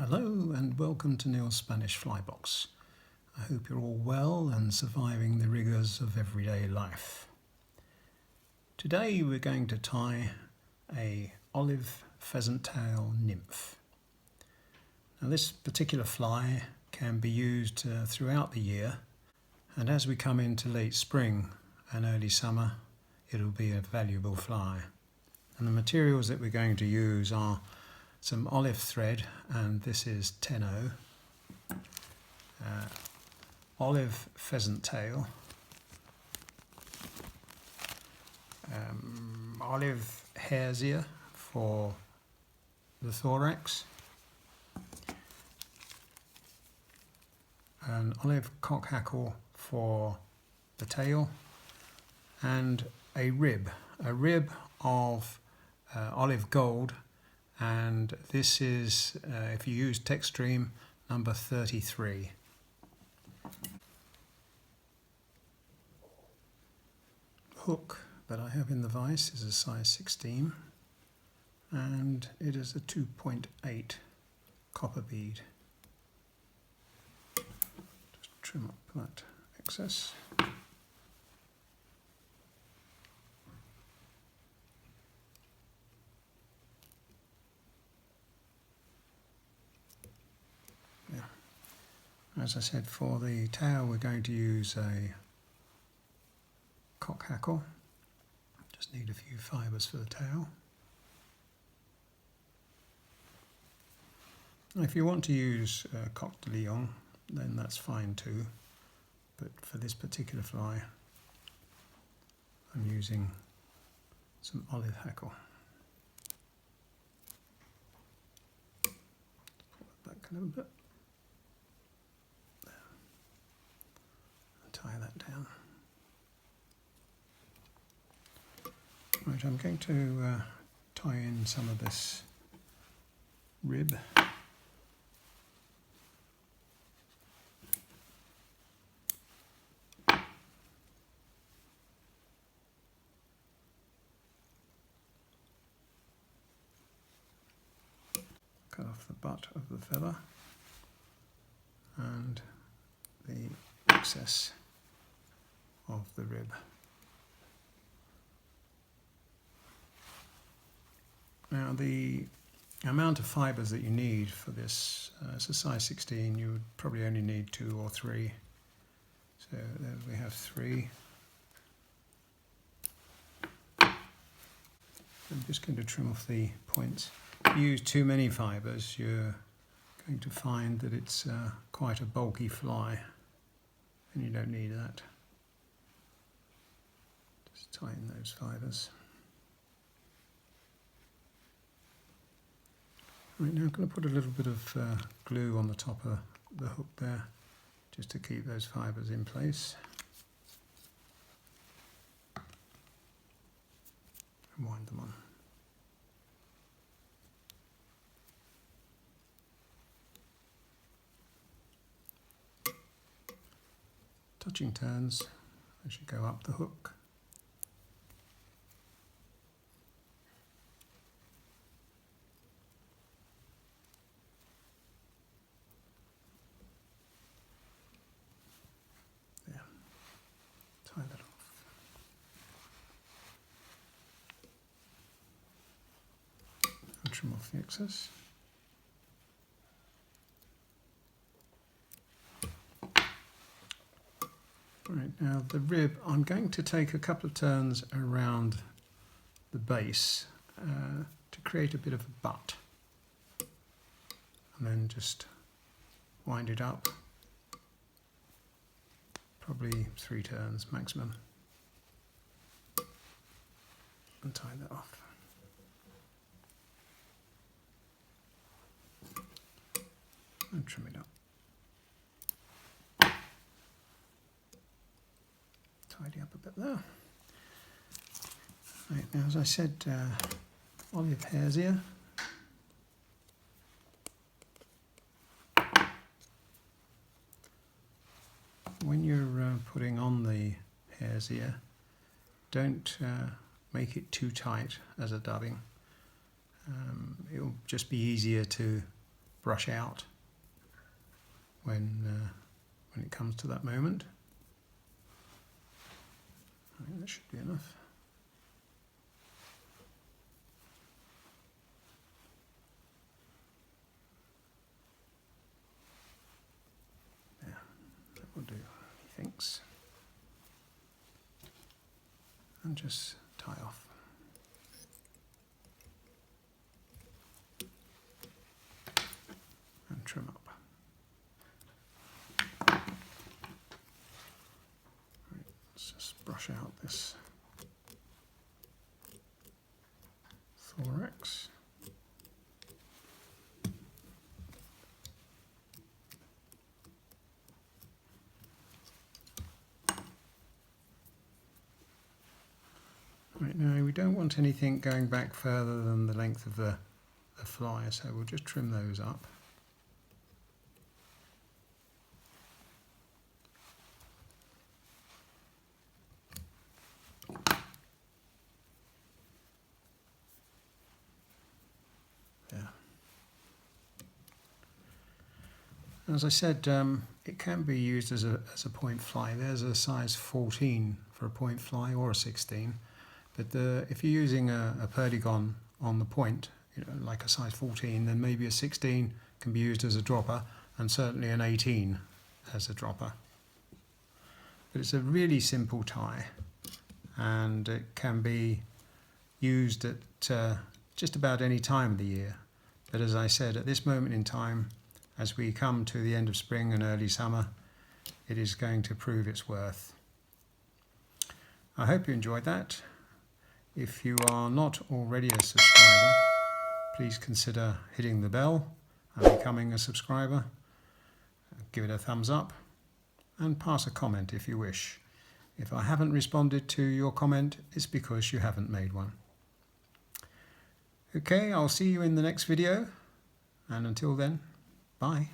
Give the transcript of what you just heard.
Hello and welcome to Neil's Spanish Flybox. I hope you're all well and surviving the rigours of everyday life. Today we're going to tie a olive pheasant tail nymph. Now this particular fly can be used throughout the year, and as we come into late spring and early summer it'll be a valuable fly. And the materials that we're going to use are some olive thread, and this is 10-0, olive pheasant tail, olive hare's ear for the thorax, an olive cockhackle for the tail, and a rib of olive gold. And this is, if you use Textream, number 33. Hook that I have in the vise is a size 16, and it is a 2.8 copper bead. Just trim up that excess. As I said, for the tail we're going to use a cockhackle. Just need a few fibres for the tail. If you want to use coq de lion, then that's fine too, but for this particular fly I'm using some olive hackle. Pull it back a little bit. Tie that down. Right, I'm going to tie in some of this rib. Cut off the butt of the feather and the excess of the rib. Now the amount of fibres that you need for this, it's a size 16, you would probably only need 2 or 3. So there we have 3. I'm just going to trim off the points. If you use too many fibres, you're going to find that it's quite a bulky fly, and you don't need that. Just tighten those fibres. Right, now I'm going to put a little bit of glue on the top of the hook there, just to keep those fibres in place. And wind them on. Touching turns as you go up the hook. There. Tie that off. And trim off the excess. Right, now the rib, I'm going to take a couple of turns around the base to create a bit of a butt, and then just wind it up, probably 3 turns maximum, and tie that off. And trim it up. Tidy up a bit there. Right, now as I said, olive hare's ear. When you're putting on the hare's ear, don't make it too tight as a dubbing. It'll just be easier to brush out when it comes to that moment. I think that should be enough. Yeah, that will do, he thinks. And just tie off. And trim up. Let's just brush out this thorax. Right, now we don't want anything going back further than the length of the fly, so we'll just trim those up. As I said, it can be used as a point fly. There's a size 14 for a point fly, or a 16. But if you're using a perdigon on the point, like a size 14, then maybe a 16 can be used as a dropper, and certainly an 18 as a dropper. But it's a really simple tie, and it can be used at just about any time of the year. But as I said, at this moment in time, as we come to the end of spring and early summer, it is going to prove its worth. I hope you enjoyed that. If you are not already a subscriber, please consider hitting the bell and becoming a subscriber. Give it a thumbs up and pass a comment if you wish. If I haven't responded to your comment, it's because you haven't made one. Okay, I'll see you in the next video, and until then, bye.